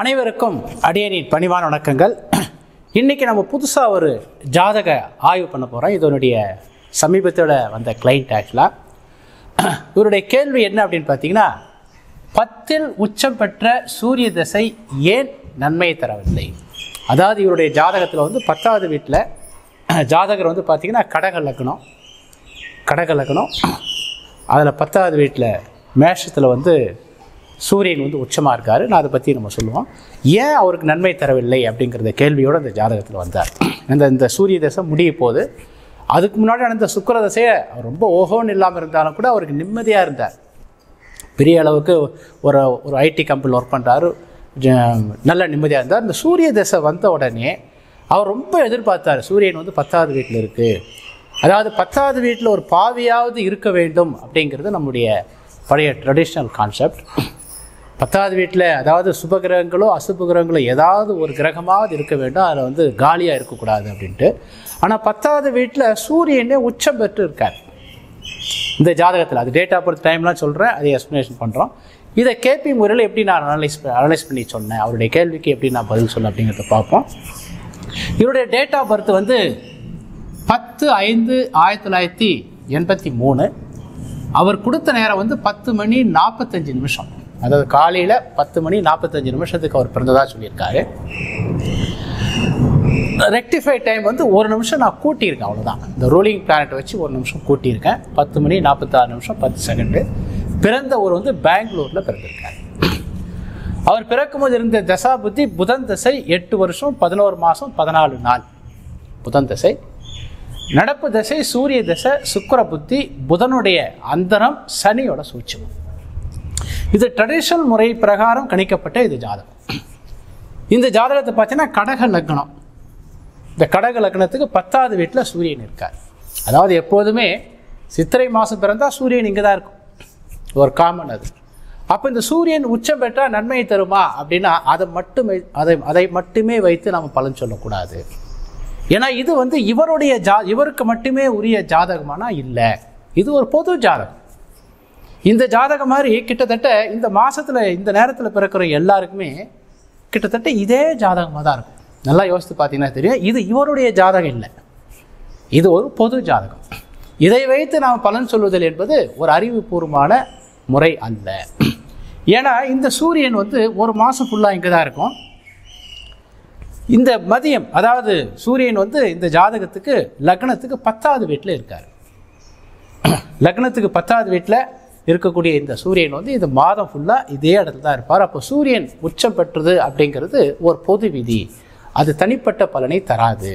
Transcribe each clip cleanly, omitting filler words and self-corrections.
அனைவருக்கும் அடியனின் பணிவான வணக்கங்கள். இன்றைக்கி நம்ம புதுசாக ஒரு ஜாதக ஆய்வு பண்ண போகிறோம். இதனுடைய சமீபத்தோட வந்த கிளைண்ட். ஆக்சுவலாக இவருடைய கேள்வி என்ன அப்படின்னு பார்த்தீங்கன்னா, 10ல் உச்சம் பெற்ற சூரிய தசை ஏன் நன்மையை தரவில்லை? அதாவது இவருடைய ஜாதகத்தில் வந்து 10வது வீட்டில் ஜாதகர் வந்து பார்த்திங்கன்னா கடக லக்னம். அதில் 10வது வீட்டில் மேஷத்தில் வந்து சூரியன் வந்து உச்சமாக இருக்கார். நான் அதை பற்றி நம்ம சொல்லுவோம். ஏன் அவருக்கு நன்மை தரவில்லை அப்படிங்கிறத கேள்வியோடு அந்த ஜாதகத்தில் வந்தார். இந்த சூரிய தசை முடிய போது, அதுக்கு முன்னாடி நடந்த சுக்கிர தசையை அவர் ரொம்ப ஓஹோன்னு இல்லாமல் இருந்தாலும் கூட அவருக்கு நிம்மதியாக இருந்தார். பெரிய அளவுக்கு ஒரு ஐடி கம்பெனியில் ஒர்க் பண்ணுறாரு, நல்ல நிம்மதியாக இருந்தார். இந்த சூரிய தசை வந்த உடனே அவர் ரொம்ப எதிர்பார்த்தார், சூரியன் வந்து 10வது வீட்டில் இருக்குது, அதாவது 10வது வீட்டில் ஒரு பாவியாவது இருக்க வேண்டும் அப்படிங்கிறது நம்முடைய பழைய ட்ரெடிஷ்னல் கான்செப்ட். 10வது வீட்டில் அதாவது சுபகிரகங்களோ அசுபகிரகங்களோ ஏதாவது ஒரு கிரகமாவது இருக்க வேண்டும், அதில் வந்து காலியாக இருக்கக்கூடாது அப்படின்ட்டு. ஆனால் 10வது வீட்டில் சூரியனே உச்சம் பெற்று இருக்கார் இந்த ஜாதகத்தில். அது டேட் ஆஃப் பர்த் டைம்லாம் சொல்கிறேன், அதை எக்ஸ்ப்ளனேஷன் பண்ணுறோம். இதை கேபி முறையில் எப்படி நான் அனலைஸ் பண்ணி சொன்னேன், அவருடைய கேள்விக்கு எப்படி நான் பதில் சொன்னேன் அப்படிங்கிறத பார்ப்போம். இவருடைய டேட் ஆஃப் பர்த் வந்து 10/5/1983. அவர் கொடுத்த நேரம் வந்து 10:45. அதாவது காலையில் 10:45 அவர் பிறந்ததாக சொல்லியிருக்காரு. ரெக்டிஃபை டைம் வந்து 1 நிமிஷம் நான் கூட்டியிருக்கேன், அவ்வளோதான். இந்த ரூலிங் பிளானட்டை வச்சு 1 நிமிஷம் கூட்டியிருக்கேன். 10:46 10 பிறந்த ஊர் வந்து பெங்களூரில் பிறந்திருக்காரு. அவர் பிறக்கும்போது இருந்த தசா புத்தி புதன் தசை 8 வருஷம் 11 மாதம் 14 நாள் புதன் தசை. நடப்பு தசை சூரிய தசை, சுக்கிர புத்தி, புதனுடைய அந்தரம், சனியோட சூட்சமம். இது ட்ரெடிஷனல் முறை பிரகாரம் கணிக்கப்பட்ட இது ஜாதகம். இந்த ஜாதகத்தை பார்த்தீங்கன்னா கடக லக்னம். இந்த கடக லக்னத்துக்கு 10வது வீட்டில் சூரியன் இருக்கார். அதாவது எப்போதுமே சித்திரை மாதம் பிறந்தால் சூரியன் இங்கே தான் இருக்கும், ஒரு காமன் அது. அப்போ இந்த சூரியன் உச்சம் பெற்றால் நன்மையை தருமா அப்படின்னா அதை மட்டுமே வைத்து நாம் பலன் சொல்லக்கூடாது. ஏன்னா இது வந்து இவருக்கு மட்டுமே உரிய ஜாதகமானா இல்லை, இது ஒரு பொது ஜாதகம். இந்த ஜாதகம் மாதிரி கிட்டத்தட்ட இந்த மாதத்தில் இந்த நேரத்தில் பிறக்கிற எல்லாருக்குமே கிட்டத்தட்ட இதே ஜாதகமாக தான் இருக்கும். நல்லா யோசித்து பார்த்தீங்கன்னா தெரியும், இது இவருடைய ஜாதகம் இல்லை, இது ஒரு பொது ஜாதகம். இதை வைத்து நாம் பலன் சொல்வதில் என்பது ஒரு அறிவுபூர்வமான முறை அல்ல. ஏன்னா இந்த சூரியன் வந்து ஒரு மாதம் ஃபுல்லாக இங்கே தான் இருக்கும். இந்த மதியம், அதாவது சூரியன் வந்து இந்த ஜாதகத்துக்கு லக்னத்துக்கு 10வது வீட்டில் இருக்கார். லக்னத்துக்கு 10வது வீட்டில் இருக்கக்கூடிய இந்த சூரியன் வந்து இந்த மாதம் ஃபுல்லாக இதே இடத்துல தான் இருப்பார். அப்போ சூரியன் உச்சம் பெற்றது அப்படிங்கிறது ஒரு பொது விதி, அது தனிப்பட்ட பலனை தராது.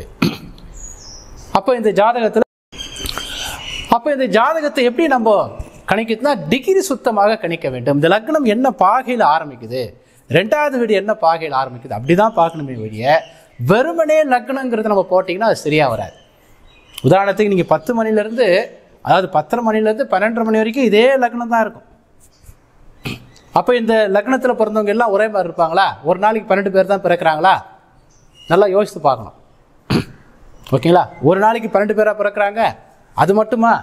அப்போ இந்த ஜாதகத்தை எப்படி நம்ம கணிக்கிறதுனா டிகிரி சுத்தமாக கணிக்க வேண்டும். இந்த லக்னம் என்ன பாகையில் ஆரம்பிக்குது, 2வது வீடு என்ன பாகையில் ஆரம்பிக்குது, அப்படி தான் பார்க்கணுமே வெளிய வெறுமனே லக்னங்கிறது நம்ம போட்டிங்கன்னா அது சரியாக வராது. உதாரணத்துக்கு நீங்கள் 10 மணிலேருந்து, அதாவது 10:30 மணிலேருந்து 12:30 மணி வரைக்கும் இதே லக்னம் தான் இருக்கும். அப்போ இந்த லக்னத்தில் பிறந்தவங்க எல்லாம் ஒரே மாதிரி இருப்பாங்களா? ஒரு நாளைக்கு 12 பேர் தான் பிறக்கிறாங்களா? நல்லா யோசித்து பார்க்கணும். ஓகேங்களா? ஒரு நாளைக்கு 12 பேராக பிறக்கிறாங்க, அது மட்டுமா?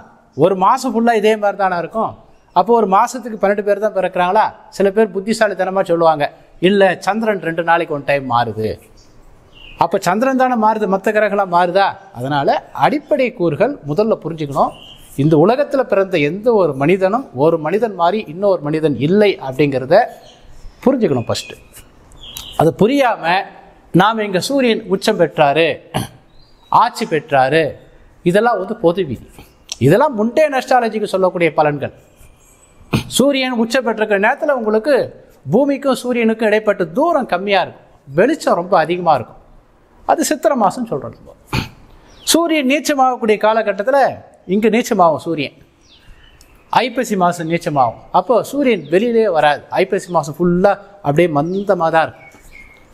ஒரு மாதம் ஃபுல்லாக இதே மாதிரி தானே இருக்கும். அப்போ ஒரு மாதத்துக்கு 12 பேர் தான் பிறக்கிறாங்களா? சில பேர் புத்திசாலித்தனமாக சொல்லுவாங்க, இல்லை சந்திரன் 2 நாளைக்கு 1 டைம் மாறுது. அப்போ சந்திரன் தானே மாறுது, மற்ற கிரகங்களாக மாறுதா? அதனால் அடிப்படை கூறுகள் முதல்ல புரிஞ்சுக்கணும். இந்த உலகத்தில் பிறந்த எந்த ஒரு மனிதனும் ஒரு மனிதன் மாதிரி இன்னொரு மனிதன் இல்லை அப்படிங்கிறத புரிஞ்சுக்கணும் ஃபஸ்ட்டு. அது புரியாமல் நாம் எங்கள் சூரியன் உச்சம் பெற்றாரு, ஆட்சி பெற்றாரு, இதெல்லாம் வந்து பொது விதி. இதெல்லாம் முண்டே அஸ்ட்ராலஜிக்கு சொல்லக்கூடிய பலன்கள். சூரியன் உச்சம் பெற்றிருக்கிற நேரத்தில் உங்களுக்கு பூமிக்கும் சூரியனுக்கும் இடைப்பட்ட தூரம் கம்மியாக இருக்கும், வெளிச்சம் ரொம்ப அதிகமாக இருக்கும். அது சித்திரை மாதம் சொல்கிறது. சூரியன் நீச்சமாகக்கூடிய காலகட்டத்தில் இங்கே நீச்சமாகும் சூரியன், ஐப்பசி மாதம் நீச்சமாகும். அப்போது சூரியன் வெளியிலே வராது. ஐப்பசி மாதம் ஃபுல்லாக அப்படியே மந்தமாக தான் இருக்கும்,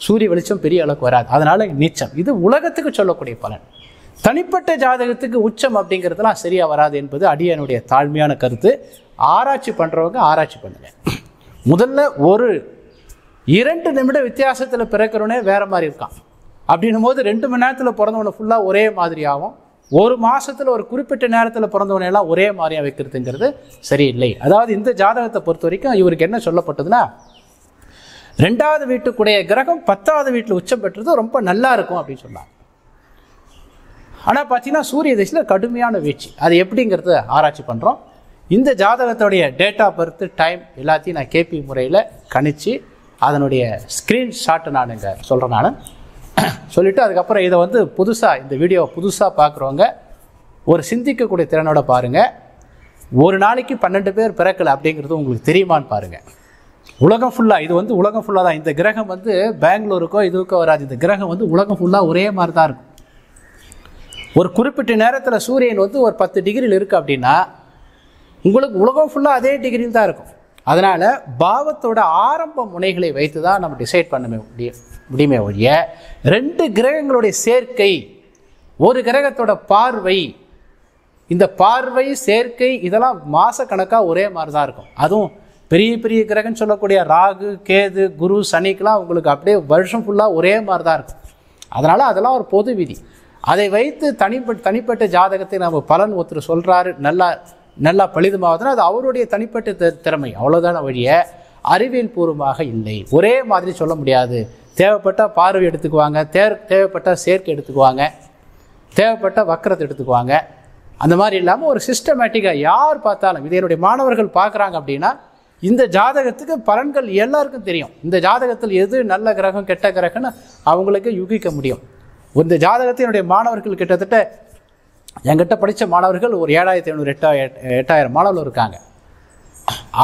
சூரிய வெளிச்சம் பெரிய அளவுக்கு வராது, அதனால் நீச்சம். இது உலகத்துக்கு சொல்லக்கூடிய பலன். தனிப்பட்ட ஜாதகத்துக்கு உச்சம் அப்படிங்கிறதுலாம் சரியாக வராது என்பது அடியனுடைய தாழ்மையான கருத்து. ஆராய்ச்சி பண்ணுறவங்க ஆராய்ச்சி பண்ணுங்க. முதல்ல ஒரு 2 நிமிட வித்தியாசத்தில் பிறக்கிறவனே வேறு மாதிரி இருக்கான். அப்படின்னும் போது 2 மணி நேரத்தில் பிறந்தவனை ஃபுல்லாக ஒரே மாதிரி ஆகும். ஒரு மாதத்தில் ஒரு குறிப்பிட்ட நேரத்தில் பிறந்தவனையெல்லாம் ஒரே மாதிரியாக வைக்கிறதுங்கிறது சரியில்லை. அதாவது இந்த ஜாதகத்தை பொறுத்த வரைக்கும் இவருக்கு என்ன சொல்லப்பட்டதுன்னா, 2வது வீட்டுக்குடைய கிரகம் 10வது வீட்டில் உச்சம் பெற்றது ரொம்ப நல்லா இருக்கும் அப்படின்னு சொன்னாங்க. ஆனால் பார்த்தீங்கன்னா சூரிய திசையில் கடுமையான வீழ்ச்சி. அது எப்படிங்கிறத ஆராய்ச்சி பண்ணுறோம். இந்த ஜாதகத்தோடைய டேட் ஆஃப் பர்த், டைம் எல்லாத்தையும் நான் கேபி முறையில் கணிச்சு அதனுடைய ஸ்க்ரீன்ஷாட்டை நான் இங்கே சொல்கிறேன். நான் சொல்லிவிட்டு அதுக்கப்புறம் இதை வந்து புதுசாக இந்த வீடியோவை புதுசாக பார்க்குறவங்க ஒரு சிந்திக்கக்கூடிய திறனோட பாருங்கள். ஒரு நாளைக்கு 12 பேர் பிறக்கலை அப்படிங்கிறது உங்களுக்கு தெரியுமான்னு பாருங்கள். உலகம் ஃபுல்லாக இது வந்து உலகம் ஃபுல்லாக தான். இந்த கிரகம் வந்து பெங்களூருக்கோ இதுக்கோ வராது. இந்த கிரகம் வந்து உலகம் ஃபுல்லாக ஒரே மாதிரி தான் இருக்கும். ஒரு குறிப்பிட்ட நேரத்தில் சூரியன் வந்து ஒரு 10 டிகிரியில் இருக்குது அப்படின்னா உங்களுக்கு உலகம் ஃபுல்லாக அதே டிகிரியில் தான் இருக்கும். அதனால் பாவத்தோட ஆரம்ப முனைகளை வைத்து தான் நம்ம டிசைட் பண்ண முடியுமே ஒழிய 2 கிரகங்களுடைய சேர்க்கை, ஒரு கிரகத்தோட பார்வை, இந்த பார்வை சேர்க்கை இதெல்லாம் மாதக்கணக்காக ஒரே மாதிரி தான் இருக்கும். அதுவும் பெரிய பெரிய கிரகம்னு சொல்லக்கூடிய ராகு, கேது, குரு, சனிக்கெலாம் உங்களுக்கு அப்படியே வருஷம் ஃபுல்லாக ஒரே மாதிரி தான் இருக்கும். அதனால் அதெல்லாம் ஒரு பொது விதி. அதை வைத்து தனிப்பட்ட ஜாதகத்தை நம்ம பலன் ஒருத்தர் சொல்கிறாரு நல்லா பலிதமாகுதுன்னா அது அவருடைய தனிப்பட்ட திறமை, அவ்வளோதான வழிய அறிவியல் பூர்வமாக இல்லை. ஒரே மாதிரி சொல்ல முடியாது. தேவைப்பட்ட பார்வை எடுத்துக்குவாங்க, தேவைப்பட்ட சேர்க்கை எடுத்துக்குவாங்க, தேவைப்பட்ட வக்கரத்தை எடுத்துக்குவாங்க. அந்த மாதிரி இல்லாமல் ஒரு சிஸ்டமேட்டிக்காக யார் பார்த்தாலும் இது என்னுடைய மாணவர்கள் பார்க்குறாங்க அப்படின்னா இந்த ஜாதகத்துக்கு பலன்கள் எல்லாருக்கும் தெரியும். இந்த ஜாதகத்தில் எது நல்ல கிரகம் கெட்ட கிரகம்னு அவங்களுக்கு யூகிக்க முடியும். இந்த ஜாதகத்தை என்னுடைய மாணவர்கள் கிட்டத்தட்ட என்கிட்ட படித்த மாணவர்கள் ஒரு 7500 8000 மாணவர்கள் இருக்காங்க.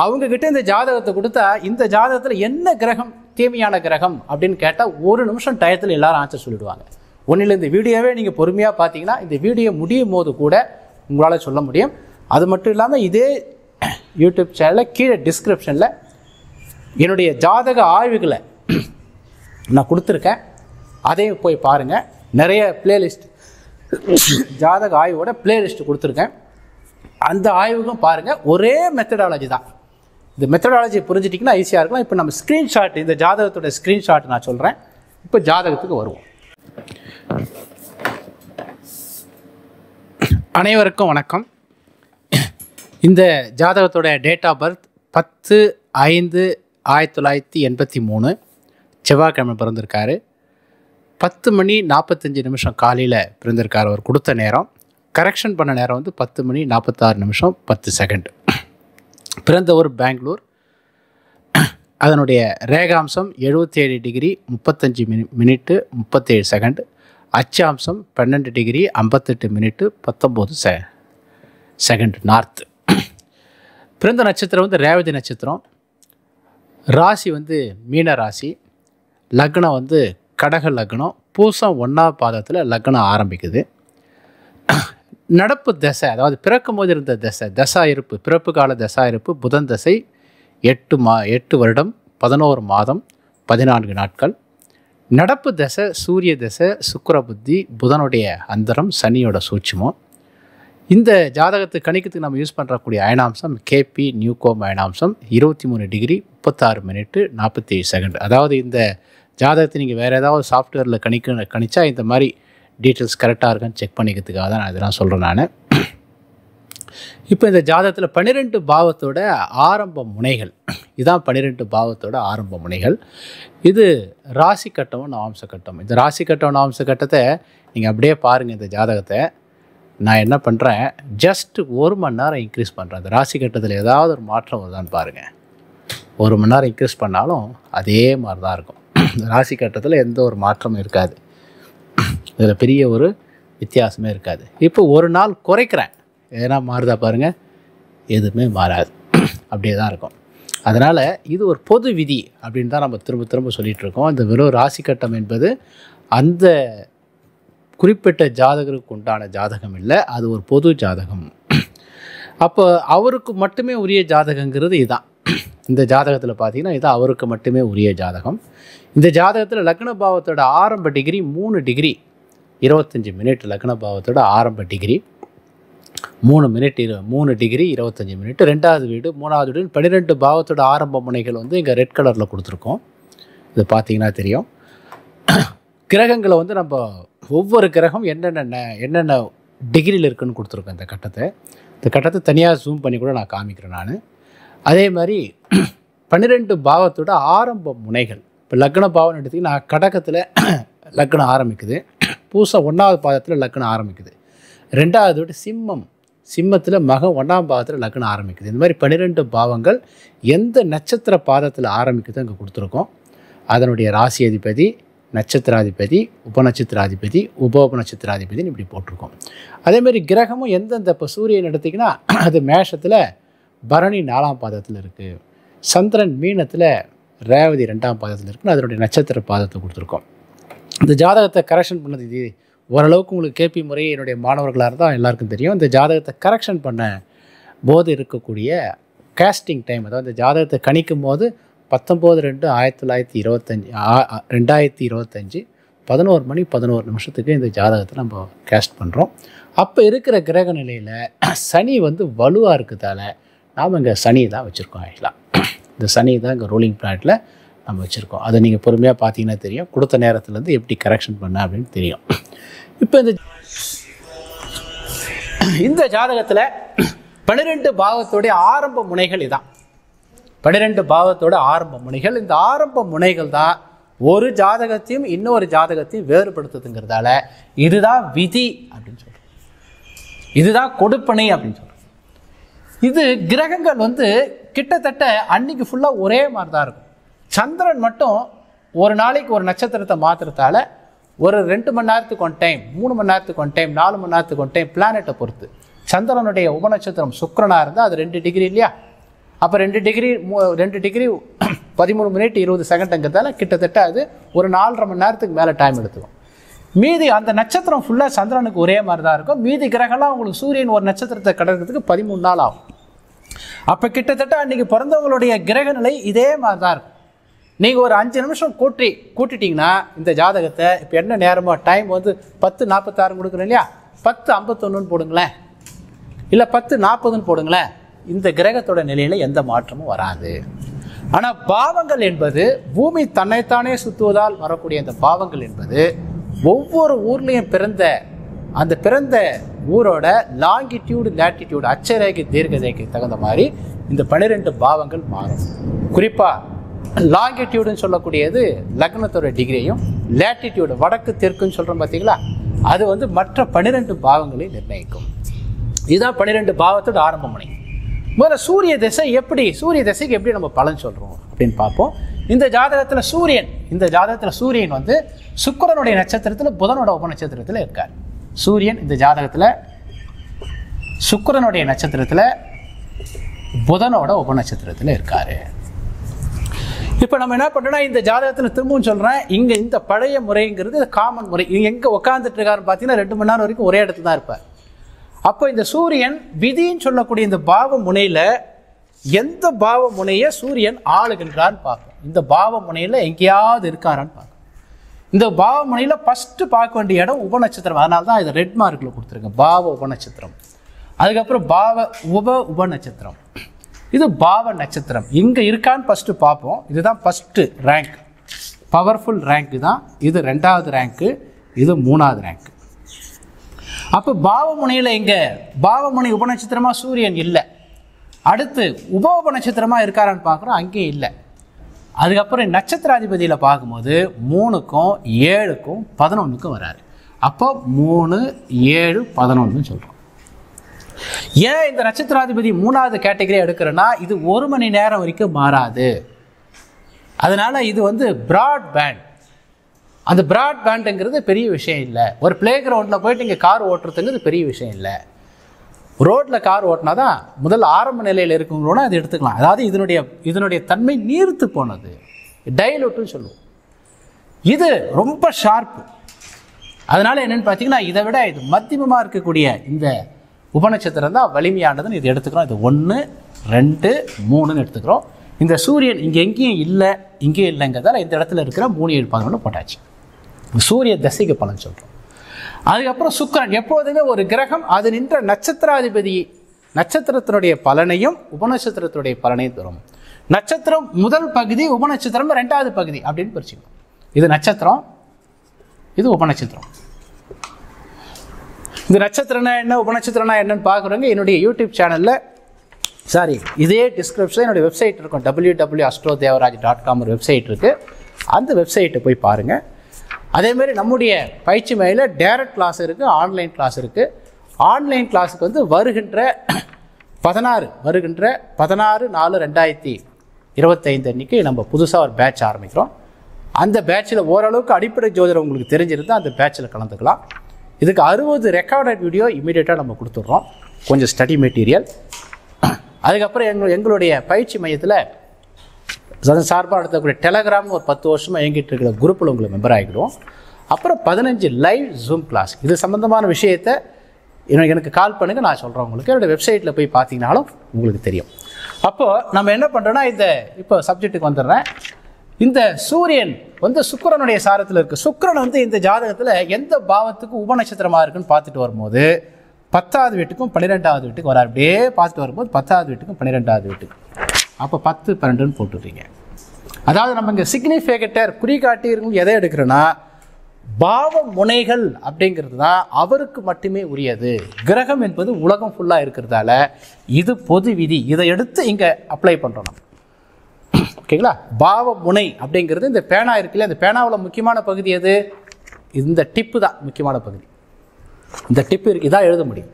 அவங்கக்கிட்ட இந்த ஜாதகத்தை கொடுத்தா இந்த ஜாதகத்தில் என்ன கிரகம் தீமையான கிரகம் அப்படின்னு கேட்டால் 1 நிமிஷம் டயத்தில் எல்லாரும் ஆன்சர் சொல்லிடுவாங்க. ஒன்றில் இந்த வீடியோவே நீங்கள் பொறுமையாக பார்த்தீங்கன்னா இந்த வீடியோ முடியும் போது கூட உங்களால் சொல்ல முடியும். அது மட்டும் இல்லாமல் இதே யூடியூப் சேனலில் கீழே டிஸ்கிரிப்ஷனில் என்னுடைய ஜாதக ஆய்வுகளை நான் கொடுத்துருக்கேன். அதையும் போய் பாருங்கள். நிறைய பிளேலிஸ்ட் ஜாதக ஆய்வோட பிளேலிஸ்ட் கொடுத்துருக்கேன். அந்த ஆய்வுக்கும் பாருங்கள். ஒரே மெத்தடாலஜி தான். இந்த மெத்தடாலஜி புரிஞ்சிட்டிங்கன்னா ஈஸியாக இருக்கலாம். இப்போ நம்ம ஸ்க்ரீன்ஷாட், இந்த ஜாதகத்தோட ஸ்க்ரீன்ஷாட் நான் சொல்கிறேன். இப்போ ஜாதகத்துக்கு வருவோம். அனைவருக்கும் வணக்கம். இந்த ஜாதகத்தோட டேட் ஆஃப் பர்த் 10/5/1983 செவ்வாய்க்கிழமை பிறந்திருக்காரு. 10:45 காலையில் பிறந்திருக்கார். அவர் கொடுத்த நேரம் கரெக்ஷன் பண்ண நேரம் வந்து 10:46 10 பிறந்த ஊர் பெங்களூர். அதனுடைய ரேகாம்சம் 77 degree 35 minute 37 அச்சாம்சம் 12 degree 58 minute 19 north. பிறந்த நட்சத்திரம் வந்து ரேவதி நட்சத்திரம். ராசி வந்து மீன ராசி. லக்னம் வந்து கடக லக்னம். பூசம் 1ஆம் பாதத்தில் லக்னம் ஆரம்பிக்குது. நடப்பு தசை, அதாவது பிறக்கும் போது இருந்த தசா இருப்பு, பிறப்பு கால தசா இருப்பு புதன் தசை 8 வருடம் 11 மாதம் 14 நாட்கள். நடப்பு தசை சூரிய தசை, சுக்கிர புத்தி, புதனுடைய அந்தரம், சனியோட சூட்சுமம். இந்த ஜாதகத்தை கணிக்கிறதுக்கு நம்ம யூஸ் பண்ணுறக்கூடிய அயனாம்சம் கேபி நியூகோம் அயனாம்சம் 23 டிகிரி 36 மினிட்டு 47. அதாவது இந்த ஜாதகத்தை நீங்கள் வேறு ஏதாவது சாஃப்ட்வேரில் கணிச்சா இந்த மாதிரி டீட்டெயில்ஸ் கரெக்டாக இருக்கான்னு செக் பண்ணிக்கிறதுக்காக தான் நான் இதெல்லாம் சொல்கிறேன். நான் இப்போ இந்த ஜாதகத்தில் 12 பாவத்தோட ஆரம்ப முனைகள், இதுதான் 12 பாவத்தோட ஆரம்ப முனைகள். இது ராசி கட்டம் நவாம்ச கட்டம். இந்த ராசி கட்டம் நவாம்ச கட்டத்தை நீங்கள் அப்படியே பாருங்கள். இந்த ஜாதகத்தை நான் என்ன பண்ணுறேன், ஜஸ்ட் 1 மணி நேரம் இன்க்ரீஸ் பண்ணுறேன். இந்த ராசி கட்டத்தில் ஏதாவது ஒரு மாற்றம் வருதான்னு பாருங்கள். 1 மணி நேரம் இன்க்ரீஸ் பண்ணாலும் அதே மாதிரி தான் இருக்கும். ராசி கட்டத்தில் எந்த ஒரு மாற்றமும் இருக்காது. இதில் பெரிய ஒரு வித்தியாசமே இருக்காது. இப்போ 1 நாள் குறைக்கிறேன், எதனா மாறுதா பாருங்கள், எதுவுமே மாறாது, அப்படியே தான் இருக்கும். அதனால் இது ஒரு பொது விதி அப்படின்னு தான் நம்ம திரும்ப சொல்லிகிட்ருக்கோம். இந்த வெறும் ராசி கட்டம் என்பது அந்த குறிப்பிட்ட ஜாதகருக்கு உண்டான ஜாதகம் இல்லை, அது ஒரு பொது ஜாதகம். அப்போ அவருக்கு மட்டுமே உரிய ஜாதகங்கிறது இதுதான். இந்த ஜாதகத்தில் பார்த்தீங்கன்னா இது அவருக்கு மட்டுமே உரிய ஜாதகம். இந்த ஜாதகத்தில் லக்ன பாவத்தோட ஆரம்ப டிகிரி 3 டிகிரி 25 மினிட். லக்ன பாவத்தோட ஆரம்ப டிகிரி 3 டிகிரி 25 மினிட். 2வது வீடு 3வது வீடு 12 பாவத்தோட ஆரம்ப முனைகள் வந்து இங்கே ரெட் கலரில் கொடுத்துருக்கோம். இது பார்த்தீங்கன்னா தெரியும். கிரகங்களை வந்து நம்ம ஒவ்வொரு கிரகம் என்னென்ன டிகிரியில் இருக்குதுன்னு கொடுத்துருக்கோம். இந்த கட்டத்தை தனியாக ஜூம் பண்ணி கூட நான் காமிக்கிறேன். நான் அதே மாதிரி 12 பாவத்தோட ஆரம்ப முனைகள். இப்போ லக்ன பாவம் எடுத்திங்கன்னா கடகத்தில் லக்னம் ஆரம்பிக்குது, பூசம் 1வது பாதத்தில் லக்னம் ஆரம்பிக்குது, 2வது சிம்மத்தில் மகம் 1ஆம் பாதத்தில் லக்னம் ஆரம்பிக்குது. இந்த மாதிரி 12 பாவங்கள் எந்த நட்சத்திர பாதத்தில் ஆரம்பிக்குது அங்கே கொடுத்துருக்கோம். அதனுடைய ராசி அதிபதி, நட்சத்திராதிபதி, உபநட்சத்திராதிபதி, உபநட்சத்திராதிபதினு இப்படி போட்டிருக்கோம். அதேமாதிரி கிரகமும் எந்தெந்த இப்போ சூரியன் எடுத்திங்கன்னா அது மேஷத்தில் பரணி 4ஆம் பாதத்தில் இருக்குது, சந்திரன் மீனத்தில் ரேவதி 2ஆம் பாதத்தில் இருக்குன்னு அதனுடைய நட்சத்திர பாதத்தை கொடுத்துருக்கோம். இந்த ஜாதகத்தை கரெக்ஷன் பண்ணது இது ஓரளவுக்கு உங்களுக்கு கேபி முறை என்னுடைய மாணவர்களாக இருந்தால் எல்லாருக்கும் தெரியும். இந்த ஜாதகத்தை கரெக்ஷன் பண்ண போது இருக்கக்கூடிய காஸ்டிங் டைம், அதாவது இந்த ஜாதகத்தை கணிக்கும் போது 19/2/2025 11 மணி 11 நிமிஷத்துக்கு இந்த ஜாதகத்தை நம்ம கேஸ்ட் பண்ணுறோம். அப்போ இருக்கிற கிரக நிலையில் சனி வலுவாக இருக்கிறதால நாம் இங்கே சனி தான் வச்சுருக்கோம். ஆக்சுவலாக இந்த சனி தான் இங்கே ரூலிங் பிளானட்டில் நம்ம வச்சுருக்கோம். அதை நீங்கள் பொறுமையாக பார்த்தீங்கன்னா தெரியும், கொடுத்த நேரத்துலேருந்து எப்படி கரெக்ஷன் பண்ண அப்படின்னு தெரியும். இப்போ இந்த ஜாதகத்தில் 12 பாவத்தோடைய ஆரம்ப முனைகள் இதான். 12 பாவத்தோட ஆரம்ப முனைகள். இந்த ஆரம்ப முனைகள் தான் ஒரு ஜாதகத்தையும் இன்னொரு ஜாதகத்தையும் வேறுபடுத்துதுங்கிறதால இதுதான் விதி அப்படின்னு சொல்கிறோம், இதுதான் கொடுப்பனை அப்படின்னு சொல்கிறோம். இது கிரகங்கள் கிட்டத்தட்ட அன்னைக்கு ஃபுல்லாக ஒரே மாதிரி தான் இருக்கும். சந்திரன் மட்டும் ஒரு நாளைக்கு ஒரு நட்சத்திரத்தை மாற்றுறதால ஒரு 2 மணி நேரத்துக்கு ஒன் டைம், 3 மணி நேரத்துக்கு ஒன் டைம், 4 மணி நேரத்துக்கு ஒன் டைம் பிளானட்டை பொறுத்து. சந்திரனுடைய உபநட்சத்திரம் சுக்கிரனாக இருந்தால் அது 2 டிகிரி இல்லையா, அப்போ 2 டிகிரி 13 மினிட் 20 செகண்டுங்கிறதால கிட்டத்தட்ட அது ஒரு 4.5 மணி நேரத்துக்கு மேலே டைம் எடுத்துக்கும். மீதி அந்த நட்சத்திரம் ஃபுல்லாக சந்திரனுக்கு ஒரே மாதிரி தான் இருக்கும். மீதி கிரகம்லாம் உங்களுக்கு சூரியன் ஒரு நட்சத்திரத்தை கடக்கிறதுக்கு 13 நாள் ஆகும். அப்போ கிட்டத்தட்ட அன்றைக்கி பிறந்தவங்களுடைய கிரக நிலை இதே மாதிரி தான் இருக்கும். நீங்கள் ஒரு 5 நிமிஷம் கூட்டிட்டிங்கன்னா இந்த ஜாதகத்தை இப்போ என்ன நேரமோ டைம் 10:46 கொடுக்குறோம் இல்லையா, 10:51 போடுங்களேன், இல்லை 10:40 போடுங்களேன், இந்த கிரகத்தோட நிலையில் எந்த மாற்றமும் வராது. ஆனால் பாவங்கள் என்பது பூமி தன்னைத்தானே சுற்றுவதால் வரக்கூடிய அந்த பாவங்கள் என்பது ஒவ்வொரு ஊர்லேயும் பிறந்த ஊரோட லாங்கிடியூடு லேட்டிடியூடு அச்சரேகை தீர்க்கரேகை தகுந்த மாதிரி இந்த 12 பாவங்கள் மாறும். குறிப்பாக லாங்கிடியூடுன்னு சொல்லக்கூடியது லக்னத்தோட டிகிரியும், லேட்டிடியூடு வடக்கு தெற்குன்னு சொல்கிறோம் பார்த்தீங்களா, அது மற்ற 12 பாவங்களை நிர்ணயிக்கும். இதுதான் 12 பாவத்தோட ஆரம்ப முனை. முதல்ல சூரிய திசைக்கு எப்படி நம்ம பலன் சொல்கிறோம் அப்படின்னு பார்ப்போம். இந்த ஜாதகத்தில் சூரியன் சுக்கிரனுடைய நட்சத்திரத்தில் புதனோட உபநட்சத்திரத்தில் இருக்கார். சூரியன் இந்த ஜாதகத்தில் சுக்கிரனுடைய நட்சத்திரத்தில் புதனோட உபநட்சத்திரத்தில் இருக்காரு. இப்போ நம்ம என்ன பண்ணுறோம்னா இந்த ஜாதகத்தில் திரும்பவும் சொல்கிறேன், இங்கே இந்த பழைய முறைங்கிறது காமன் முறை. எங்கே உட்காந்துட்டு இருக்காருன்னு பார்த்தீங்கன்னா 2 மணி நேரம் வரைக்கும் ஒரே இடத்துல தான் இருப்பார். அப்போ இந்த சூரியன் விதின்னு சொல்லக்கூடிய இந்த பாவ முனையில் எந்த பாவ முனையை சூரியன் ஆளுகின்றான்னு பார்ப்போம். இந்த பாவ முனையில் எங்கேயாவது இருக்காரான்னு பார்ப்போம். இந்த பாவ முனையில் ஃபஸ்ட்டு பார்க்க வேண்டிய இடம் உபநட்சத்திரம். அதனால தான் இதை ரெட் மார்க்கில் கொடுத்துருக்கேன், பாவ உபநட்சத்திரம். அதுக்கப்புறம் உபநட்சத்திரம், இது பாவ நட்சத்திரம் இங்கே இருக்கான்னு ஃபஸ்ட்டு பார்ப்போம். இதுதான் ஃபஸ்ட்டு ரேங்க், பவர்ஃபுல் ரேங்க்கு தான் இது. 2வது ரேங்க்கு, இது 3வது ரேங்க்கு. அப்போ பாவமுனையில் எங்கே பாவமுனை உபநட்சத்திரமாக சூரியன் இல்லை. அடுத்து உபநட்சத்திரமாக இருக்காரான்னு பார்க்குறோம், அங்கேயும் இல்லை. அதுக்கப்புறம் நட்சத்திராதிபதியில் பார்க்கும்போது 3க்கும் 7க்கும் 11க்கும் வராரு. அப்போ 3, 7, 11 சொல்கிறோம். ஏன் இந்த நட்சத்திராதிபதி 3வது கேட்டகரியை எடுக்கிறேன்னா இது 1 மணி நேரம் வரைக்கும் மாறாது. அதனால இது பிராட் பேண்ட். அந்த பிராட் பேண்டுங்கிறது பெரிய விஷயம் இல்லை. ஒரு பிளே கிரவுண்டில் போயிட்டு இங்கே கார் ஓட்டுறதுங்கிறது பெரிய விஷயம் இல்லை. ரோட்டில் கார் ஓட்டினா தான் முதல்ல ஆரம்ப நிலையில் இருக்குங்களோட அது எடுத்துக்கலாம். அதாவது இதனுடைய தன்மை நீர்த்து போனது, டைலூட்டுன்னு சொல்லுவோம். இது ரொம்ப ஷார்ப்பு. அதனால் என்னென்னு பார்த்தீங்கன்னா இதை விட இது மத்தியமமாக இருக்கக்கூடிய இந்த உபநட்சத்திரம் தான் வலிமையானதுன்னு இது எடுத்துக்கிறோம். இது 1, 2, 3ன்னு எடுத்துக்கிறோம். இந்த சூரியன் இங்கே எங்கேயும் இல்லை, இங்கேயும் இல்லைங்கிறதால இந்த இடத்துல இருக்கிற 3, 7, 11 போட்டாச்சு. சூரிய தசைக்கு பலன் சொல்கிறோம். அதுக்கப்புறம் சுக்கிரன், எப்போதுமே ஒரு கிரகம் அது நின்ற நட்சத்திரத்தினுடைய பலனையும் உபநட்சத்திரத்தினுடைய பலனையும் தரும். நட்சத்திரம் முதல் பகுதி, உபநட்சத்திரம் 2வது பகுதி அப்படின்னு பிரிச்சுக்கணும். இது நட்சத்திரம், இது உபநட்சத்திரம். இந்த நட்சத்திரம்னா என்ன, உபநட்சத்திரம்னா என்னன்னு பார்க்குறவங்க என்னுடைய யூடியூப் சேனலில் சாரி, இதே டிஸ்கிரிப்ஷன் என்னுடைய வெப்சைட் இருக்கும், www.astrodevaraj.com ஒரு வெப்சைட் இருக்குது. அந்த வெப்சைட்டை போய் பாருங்கள். அதேமாதிரி நம்முடைய பயிற்சி மையில் டைரக்ட் கிளாஸ் இருக்குது, ஆன்லைன் கிளாஸ் இருக்குது. ஆன்லைன் கிளாஸுக்கு வந்து வருகின்ற 16/4/2025 அன்றைக்கி நம்ம புதுசாக ஒரு பேட்ச் ஆரம்பிக்கிறோம். அந்த பேட்சில் ஓரளவுக்கு அடிப்படை ஜோதிடம் உங்களுக்கு தெரிஞ்சிருந்தால் அந்த பேட்சில் கலந்துக்கலாம். இதுக்கு 60 ரெக்கார்டட் வீடியோ இமீடியட்டாக நம்ம கொடுத்துட்றோம், கொஞ்சம் ஸ்டடி மெட்டீரியல். அதுக்கப்புறம் எங்களுடைய பயிற்சி மையத்தில் சார்பாக நடத்தக்கூடிய டெலகிராம் ஒரு 10 வருஷமாக இயங்கிட்டு இருக்கிற குரூப்பில் உங்களுக்கு மெம்பர் ஆகிடுவோம். அப்புறம் 15 லைவ் ஜூம் கிளாஸ். இது சம்மந்தமான விஷயத்தை எனக்கு கால் பண்ணுங்கள், நான் சொல்கிறேன் உங்களுக்கு. என்னோடய வெப்சைட்டில் போய் பார்த்தீங்கன்னாலும் உங்களுக்கு தெரியும். அப்போது நம்ம என்ன பண்ணுறோன்னா, இப்போ சப்ஜெக்ட்டுக்கு வந்துடுறேன். இந்த சூரியன் வந்து சுக்கிரனுடைய சாரத்தில் இருக்குது. சுக்கிரன் வந்து இந்த ஜாதகத்தில் எந்த பாவத்துக்கு உபநட்சத்திரமாக இருக்குன்னு பார்த்துட்டு வரும்போது 10வது வீட்டுக்கும் 12வது வீட்டுக்கு வரார். அப்படியே பார்த்துட்டு வரும்போது 10வது வீட்டுக்கும் 12வது வீட்டுக்கு, அப்போ 10, 12ன்னு போட்டுடுறீங்க. அதாவது நம்ம இங்கே சிக்னிஃபிகேட்டர் குறிகாட்டி இருக்கும் எதை எடுக்கிறோன்னா, பாவ முனைகள் அப்படிங்கிறது தான் அவருக்கு மட்டுமே உரியது. கிரகம் என்பது உலகம் ஃபுல்லாக இருக்கிறதால இது பொது விதி. இதை எடுத்து இங்கே அப்ளை பண்ணுறோம் நம்ம. ஓகேங்களா? பாவ முனை அப்படிங்கிறது இந்த பேனா இருக்குல்ல, இந்த பேனாவில் முக்கியமான பகுதி எது? இந்த டிப்பு தான் முக்கியமான பகுதி. இந்த டிப்பு இருக்கு, இதான் எழுத முடியும்.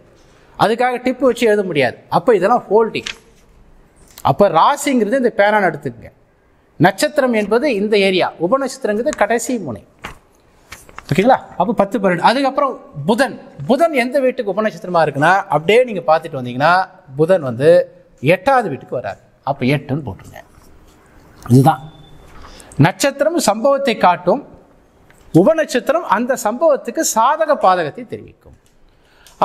அதுக்காக டிப்பு வச்சு எழுத முடியாது. அப்போ இதெல்லாம் ஹோல்டிங். அப்போ ராசிங்கிறது இந்த பேனான்னு எடுத்துக்கங்க. நட்சத்திரம் என்பது இந்த ஏரியா, உபநட்சத்திரங்கிறது கடைசி முனை. ஓகேங்களா? அப்போ 10, 12. அதுக்கப்புறம் புதன் எந்த வீட்டுக்கு உபநட்சத்திரமாக இருக்குன்னா, அப்படியே நீங்கள் பார்த்துட்டு வந்தீங்கன்னா புதன் வந்து 8வது வீட்டுக்கு வராது. அப்போ 8ன்னு போட்டுருங்க. இதுதான் நட்சத்திரம் சம்பவத்தை காட்டும், உபநட்சத்திரம் அந்த சம்பவத்துக்கு சாதக பாதகத்தை தெரிவிக்கும்.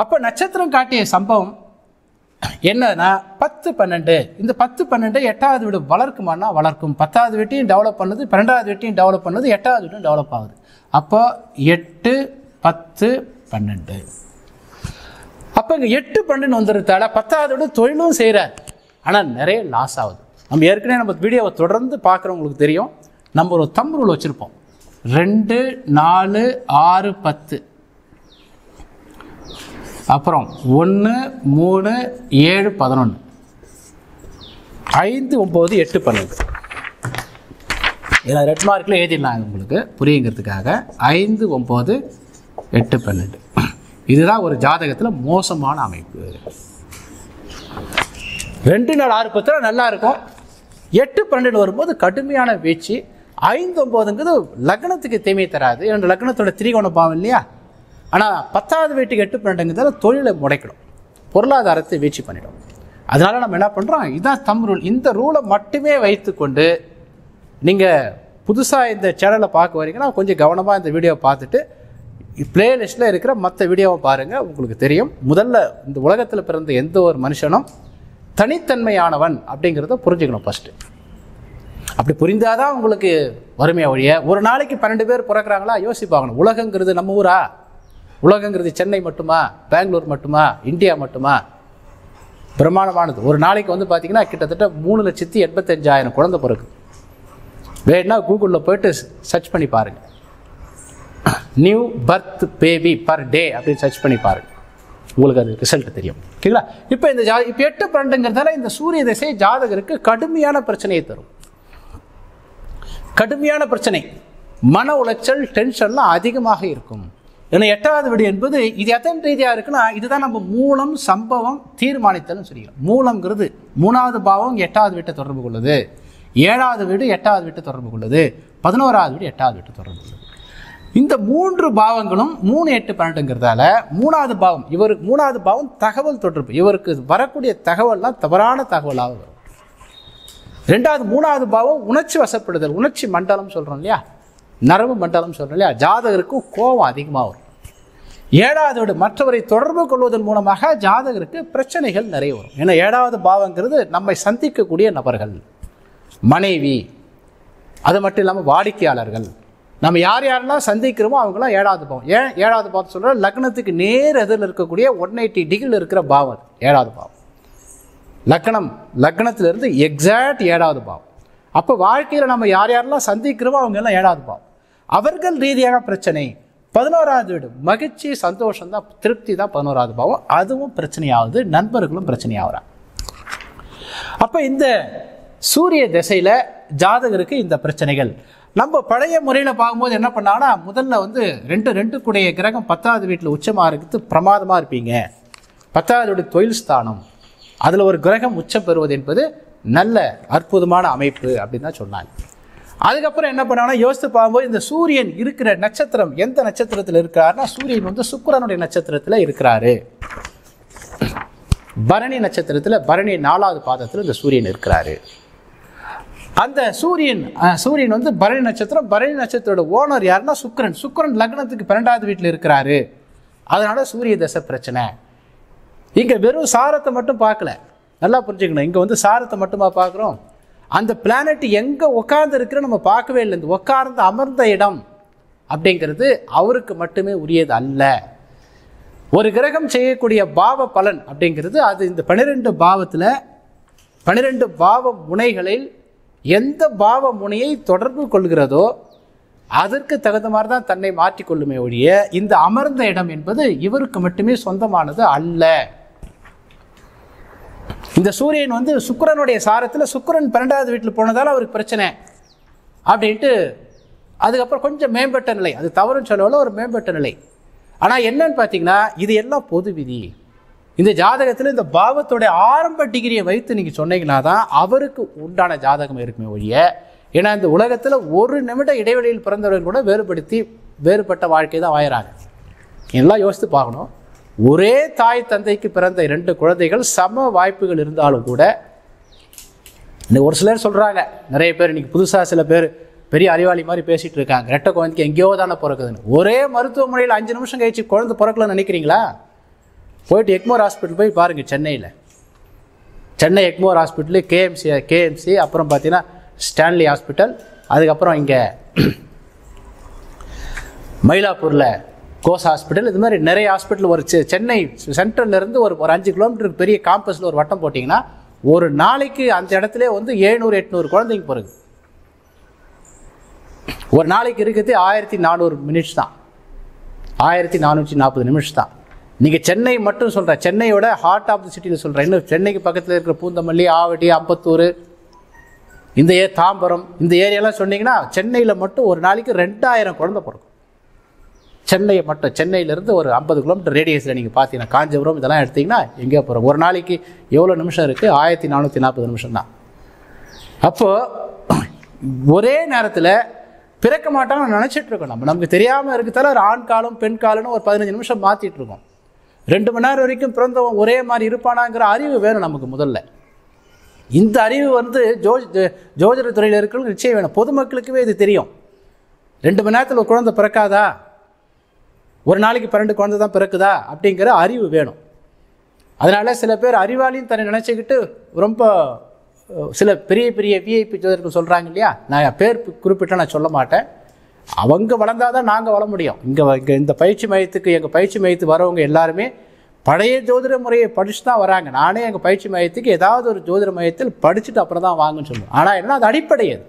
அப்போ நட்சத்திரம் காட்டிய சம்பவம் என்னன்னா 10, 12. இந்த 10, 12 8வது வீடு வளர்க்குமானா வளர்க்கும். 10வது வீட்டையும் டெவலப் பண்ணுது, 12வது வீட்டையும் டெவலப் பண்ணுது, 8வது வீட்டையும் டெவலப் ஆகுது. அப்போ 8, 10, 12. அப்போ இங்கே 8, 12 வந்துடுறதால 10வது வீடு தொழிலும் செய்கிறார், ஆனால் நிறைய லாஸ் ஆகுது. நம்ம ஏற்கனவே நம்ம வீடியோவை தொடர்ந்து பார்க்குறவங்களுக்கு தெரியும். நம்ம ஒரு தம்பு ரூல் வச்சுருப்போம், 2, 4, 6, 10. அப்புறம் 1, 3, 7, 11, 5, 9, 8, 12. இதில் ரெட் மார்க்கில் எழுதிடலாம் உங்களுக்கு புரியுங்கிறதுக்காக. 5, 9, 8, 12. இதுதான் ஒரு ஜாதகத்தில் மோசமான அமைப்பு. 2, 4, 6, 10 நல்லா இருக்கும். 8, 12 வரும்போது கடுமையான வீழ்ச்சி. 5, 9ங்கிறது லக்னத்துக்கு தீமை தராது, என்னோட லக்னத்தோட திரிகோண பாவம் இல்லையா. ஆனால் 10வது வீட்டுக்கு 8, 12ங்கிறதால தொழிலை முடைக்கிடும், பொருளாதாரத்தை வீழ்ச்சி பண்ணிடும். அதனால நம்ம என்ன பண்ணுறோம், இதுதான் தம் ரூல். இந்த ரூலை மட்டுமே வைத்துக்கொண்டு நீங்கள் புதுசாக இந்த சேனலை பார்க்க வரீங்கன்னா கொஞ்சம் கவனமாக இந்த வீடியோவை பார்த்துட்டு பிளேலிஸ்ட்டில் இருக்கிற மற்ற வீடியோவை பாருங்கள், உங்களுக்கு தெரியும். முதல்ல இந்த உலகத்தில் பிறந்த எந்த ஒரு மனுஷனும் தனித்தன்மையானவன் அப்படிங்கிறத புரிஞ்சுக்கணும் ஃபஸ்ட்டு. அப்படி புரிந்தாதான் உங்களுக்கு வறுமையாக ஒழிய. ஒரு நாளைக்கு 12 பேர் பிறக்கிறாங்களா யோசிப்பாகணும். உலகங்கிறது நம்ம ஊரா? உலகங்கிறது சென்னை மட்டுமா, பெங்களூர் மட்டுமா, இந்தியா மட்டுமா? பிரமாணமானது. ஒரு நாளைக்கு வந்து பார்த்தீங்கன்னா கிட்டத்தட்ட 3,85,000 குழந்தை பிறக்குது. வேணா கூகுளில் போயிட்டு சர்ச் பண்ணி பாருங்கள், new birth baby per day அப்படின்னு சர்ச் பண்ணி பாருங்கள், உங்களுக்கு அது ரிசல்ட் தெரியும். ஓகேங்களா? இப்போ இந்த இப்போ 8, 12ங்கிறதால இந்த சூரிய திசை ஜாதகருக்கு கடுமையான பிரச்சனையை தரும். கடுமையான பிரச்சனை, மன உளைச்சல், டென்ஷன்லாம் அதிகமாக இருக்கும். ஏன்னா 8வது வீடு என்பது இது எத்தனை ரீதியாக இருக்குன்னா, இதுதான் நம்ம மூலம் சம்பவம் தீர்மானித்தல்னு சொல்லிக்கிறோம். மூலம்ங்கிறது 3வது பாவம் 8வது வீட்டை தொடர்பு கொள்ளுது, 7வது வீடு 8வது வீட்டை தொடர்பு கொள்ளுது, 11வது வீடு 8வது வீட்டை தொடர்பு கொள்ளுது. இந்த 3 பாவங்களும் 3, 8, 12ங்கிறதால 3வது பாவம் இவருக்கு 3வது பாவம் தகவல் தொடர்பு. இவருக்கு வரக்கூடிய தகவல்லாம் தவறான தகவலாக வரும். 3வது பாவம் உணர்ச்சி வசப்படுதல், உணர்ச்சி மண்டலம் சொல்கிறோம் இல்லையா, நரம்பு மண்டலம் சொல்கிறோம் இல்லையா, ஜாதகருக்கு கோபம் அதிகமாக வரும். 7வது வீடு மற்றவரை தொடர்பு கொள்வதன் மூலமாக ஜாதகருக்கு பிரச்சனைகள் நிறைய வரும். ஏன்னா 7வது பாவங்கிறது நம்மை சந்திக்கக்கூடிய நபர்கள், மனைவி, அது மட்டும் இல்லாமல் வாடிக்கையாளர்கள், நம்ம யார் யாரெல்லாம் சந்திக்கிறோமோ அவங்களாம் 7வது பாவம். ஏன் 7வது பாவம் சொல்கிற, லக்னத்துக்கு நேர் எதிரில் இருக்கக்கூடிய 180 டிகிரியில் இருக்கிற பாவம் 7வது பாவம். லக்னத்திலிருந்து எக்ஸாக்ட் 7வது பாவம். அப்போ வாழ்க்கையில் நம்ம யார் யாரெல்லாம் சந்திக்கிறோமோ அவங்க எல்லாம் 7வது பாவம். அவர்கள் ரீதியாக பிரச்சனை. 11வது வீடு மகிழ்ச்சி, சந்தோஷம் தான், திருப்தி தான் 11வது பாவம். அதுவும் பிரச்சனையாகுது, நண்பர்களும் பிரச்சனையாகிறாங்க. அப்போ இந்த சூரிய திசையில் ஜாதகருக்கு இந்த பிரச்சனைகள். நம்ம பழைய முறையில் பார்க்கும்போது என்ன பண்ணாங்கன்னா, முதல்ல வந்து ரெண்டு கூடிய கிரகம் 10வது வீட்டில் உச்சமாக இருக்கிறது பிரமாதமாக இருப்பீங்க. 10வது தொழில் ஸ்தானம், அதில் ஒரு கிரகம் உச்சம் பெறுவது என்பது நல்ல அற்புதமான அமைப்பு அப்படின்னு தான் சொன்னாங்க. அதுக்கப்புறம் என்ன பண்ணாங்கன்னா, யோசித்து பார்க்கும்போது இந்த சூரியன் இருக்கிற நட்சத்திரம் எந்த நட்சத்திரத்தில் இருக்கிறாருன்னா, சூரியன் வந்து சுக்கிரனுடைய நட்சத்திரத்தில் இருக்கிறாரு. பரணி நட்சத்திரத்தில், பரணி 4வது பாதத்தில் இந்த சூரியன் இருக்கிறாரு. அந்த சூரியன் வந்து பரணி நட்சத்திரம். பரணி நட்சத்திரோட ஓனர் யாருன்னா சுக்கிரன். சுக்கிரன் லக்னத்துக்கு 12வது வீட்டில் இருக்கிறாரு. அதனால சூரிய தசை பிரச்சனை. இங்கே வெறும் சாரத்தை மட்டும் பார்க்கல, நல்லா புரிஞ்சுக்கணும். இங்கே வந்து சாரத்தை மட்டுமா பார்க்குறோம், அந்த பிளானட் எங்கே உட்கார்ந்து இருக்கிற நம்ம பார்க்கவே இல்லை. இந்த உட்கார்ந்து அமர்ந்த இடம் அப்படிங்கிறது அவருக்கு மட்டுமே உரியது அல்ல. ஒரு கிரகம் செய்யக்கூடிய பாவ பலன் அப்படிங்கிறது அது இந்த 12 பாவத்தில் 12 பாவ முனைகளில் எந்த பாவ முனையை தொடர்பு கொள்கிறதோ அதற்கு தகுந்த மாதிரி தான் தன்னை மாற்றிக்கொள்ளுமே ஒழிய இந்த அமர்ந்த இடம் என்பது இவருக்கு மட்டுமே சொந்தமானது அல்ல. இந்த சூரியன் வந்து சுக்கிரனுடைய சாரத்தில் சுக்கிரன் 12வது வீட்டில் போனதால் அவருக்கு பிரச்சனை அப்படின்ட்டு அதுக்கப்புறம் கொஞ்சம் மேம்பட்ட நிலை, அது தவறுன்னு சொல்லல, ஒரு மேம்பட்ட நிலை. ஆனால் என்னன்னு பார்த்தீங்கன்னா, இது எல்லாம் பொது விதி. இந்த ஜாதகத்தில் இந்த பாவத்தோடைய ஆரம்ப டிகிரியை வைத்து நீங்கள் சொன்னீங்கன்னா தான் அவருக்கு உண்டான ஜாதகம் இருக்குமே ஒழிய, ஏன்னா இந்த உலகத்தில் ஒரு நிமிட இடைவெளியில் பிறந்தவர்கள் கூட வேறுபட்ட வாழ்க்கை தான் வாயிறாங்க. எல்லாம் யோசித்து பார்க்கணும். ஒரே தாய் தந்தைக்கு பிறந்த 2 குழந்தைகள் சம வாய்ப்புகள் இருந்தாலும் கூட, இன்னைக்கு ஒரு சிலர் சொல்கிறாங்க, நிறைய பேர் இன்னைக்கு புதுசாக சில பேர் பெரிய அறிவாளி மாதிரி பேசிகிட்டு இருக்காங்க, ரெட்டை குழந்தைக்கு எங்கேயோ தானே பிறக்குதுன்னு. ஒரே மருத்துவமனையில் 5 நிமிஷம் கழிச்சு குழந்தை பிறக்கலன்னு நினைக்கிறீங்களா? போயிட்டு எக்மோர் ஹாஸ்பிட்டல் போய் பாருங்கள். சென்னை எக்மோர் ஹாஸ்பிட்டலு, கேஎம்சி, அப்புறம் பார்த்தீங்கன்னா ஸ்டான்லி ஹாஸ்பிட்டல், அதுக்கப்புறம் இங்கே மயிலாப்பூரில் கோஸ் ஹாஸ்பிட்டல், இது மாதிரி நிறைய ஹாஸ்பிட்டல். ஒரு சென்னை சென்ட்ரல்லேருந்து ஒரு 5 கிலோமீட்டருக்கு பெரிய காம்பஸில் ஒரு வட்டம் போட்டிங்கன்னா ஒரு நாளைக்கு அந்த இடத்துல வந்து 700-800 குழந்தைங்க பிறகு. ஒரு நாளைக்கு இருக்கிறது 1400 மினிட்ஸ் தான், 1440 நிமிஷம் தான். நீங்கள் சென்னை மட்டும் சொல்கிறேன், சென்னையோட ஹார்ட் ஆஃப் தி சிட்டியில் சொல்கிறேன். இன்னும் சென்னைக்கு பக்கத்தில் இருக்கிற பூந்தமல்லி, ஆவடி, அம்பத்தூர், இந்த தாம்பரம், இந்த ஏரியாலாம் சொன்னீங்கன்னா சென்னையில் மட்டும் ஒரு நாளைக்கு 2000 குழந்தை பிறக்கும். சென்னையை மட்டும், சென்னையிலேருந்து ஒரு 50 கிலோமீட்டர் ரேடியஸில் நீங்கள் பார்த்தீங்கன்னா காஞ்சிபுரம் இதெல்லாம் எடுத்திங்கன்னா எங்கேயோ போகிறோம். ஒரு நாளைக்கு எவ்வளோ நிமிஷம் இருக்குது? 1440 நிமிஷம் தான். அப்போது ஒரே நேரத்தில் பிறக்க மாட்டாங்கன்னு நினச்சிட்டு இருக்கோம். நமக்கு தெரியாமல் இருக்கிறதால ஒரு ஆண் காலம் பெண் காலம்னு ஒரு 15 நிமிஷம் மாற்றிட்டு இருக்கோம். 2 மணி நேரம் வரைக்கும் பிறந்தவன் ஒரே மாதிரி இருப்பானாங்கிற அறிவு வேணும் நமக்கு முதல்ல. இந்த அறிவு வந்து ஜோதிட துறையில் இருக்கிறவங்க நிச்சயம் வேணும். பொதுமக்களுக்குவே இது தெரியும். 2 மணி நேரத்தில் ஒரு குழந்தை பிறக்காதா, ஒரு நாளைக்கு 12 குழந்தை தான் பிறக்குதா அப்படிங்கிற அறிவு வேணும். அதனால் சில பேர் அறிவாளின்னு தன்னை நினச்சிக்கிட்டு ரொம்ப சில பெரிய விஐபி ஜோதிடர்கள் சொல்கிறாங்க இல்லையா, நான் பேர் குறிப்பிட்ட நான் சொல்ல மாட்டேன், அவங்க வளர்ந்தால் தான் நாங்கள் வளர முடியும். இங்கே இந்த பயிற்சி மையத்துக்கு, எங்கள் பயிற்சி மையத்துக்கு வரவங்க எல்லாருமே பழைய ஜோதிட முறையை படித்து தான் வராங்க. நானே எங்கள் பயிற்சி மையத்துக்கு ஏதாவது ஒரு ஜோதிட மையத்தில் படிச்சுட்டு அப்புறம் தான் வாங்கன்னு சொல்லுவோம். ஆனால் என்ன, அது அடிப்படை. அது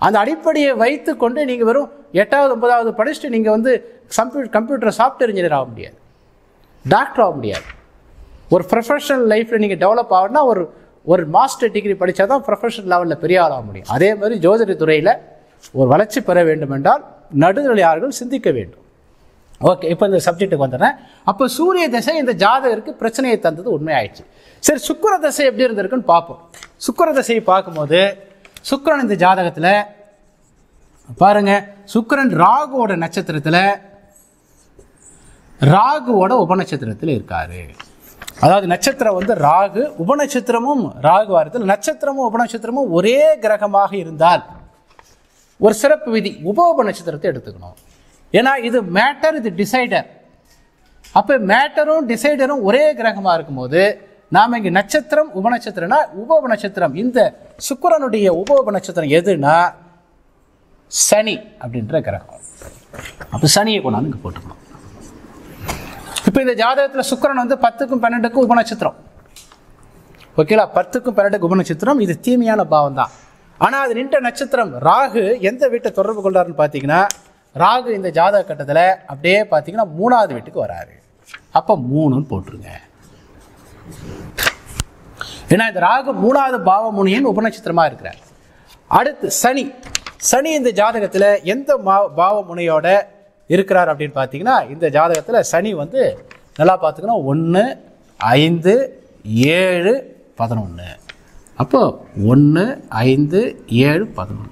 அந்த அடிப்படையை வைத்து கொண்டு நீங்கள் வெறும் 8வது 9வது படிச்சுட்டு நீங்கள் வந்து கம்ப்யூட்டர் சாஃப்ட்வேர் இன்ஜினியர் ஆக முடியாது, டாக்டர் ஆக முடியாது. ஒரு ப்ரொஃபஷனல் லைஃப்பில் நீங்கள் டெவலப் ஆகணும்னா ஒரு மாஸ்டர் டிகிரி படித்தா தான் ப்ரொஃபஷனல் லெவலில் பெரிய ஆளாக முடியும். அதே மாதிரி ஜோதிட துறையில் ஒரு வளர்ச்சி பெற வேண்டும் என்றால் நடுநிலையாளர்கள் சிந்திக்க வேண்டும். ஓகே, இப்போ இந்த சப்ஜெக்ட்டுக்கு வந்துடுறேன். அப்போ சூரிய தசை இந்த ஜாதகருக்கு பிரச்சனையை தந்தது உண்மையாயிடுச்சு. சரி, சுக்கிர தசை எப்படி இருந்திருக்குன்னு பார்ப்போம். சுக்கிர தசையை பார்க்கும்போது சுக்கிரன் இந்த ஜாதகத்தில் பாருங்க, சுக்கிரன் ராகுவோட நட்சத்திரத்தில், ராகுவோட உபநட்சத்திரத்தில் இருக்காரு. அதாவது நட்சத்திரம் வந்து ராகு, உபநட்சத்திரமும் ராகு வாரத்தில், நட்சத்திரமும் உபநட்சத்திரமும் ஒரே கிரகமாக இருந்தால் ஒரு சிறப்பு விதி, உப நட்சத்திரத்தை எடுத்துக்கணும். ஏன்னா இது மேட்டர், இது டிசைடர். அப்போ மேட்டரும் டிசைடரும் ஒரே கிரகமாக இருக்கும்போது நாம் இங்கே நட்சத்திரம் உபநட்சத்திரம்னா உப நட்சத்திரம், இந்த சுக்கிரனுடைய உப நட்சத்திரம் எதுனா சனி அப்படின்ற கிரகம். அப்போ சனியை கொண்டாந்து இங்கே போட்டுக்கணும். இப்போ இந்த ஜாதகத்தில் சுக்கிரன் வந்து 10க்கும் 12க்கும் உபநட்சத்திரம். ஓகேலா, 10க்கும் 12க்கும் உபநட்சத்திரம். இது தீமையான பாவம் தான். ஆனால் அது நின்ற நட்சத்திரம் ராகு எந்த வீட்டை தொடர்பு கொள்றாருன்னு பார்த்தீங்கன்னா, ராகு இந்த ஜாதக கட்டத்தில் அப்படியே பார்த்தீங்கன்னா 3வது வீட்டுக்கு வராரு. அப்போ 3ன்னு போட்டுருங்க. ஏன்னா இந்த ராகு 3வது பாவ முனையின் உபநட்சத்திரமா இருக்கிறார். அடுத்து சனி. சனி இந்த ஜாதகத்துல எந்த பாவ முனையோட இருக்கிறார் அப்படின்னு பார்த்தீங்கன்னா, இந்த ஜாதகத்துல சனி வந்து நல்லா பார்த்துக்கணும் 1, 5, 7, 11. அப்போ 1, 5, 7, 11.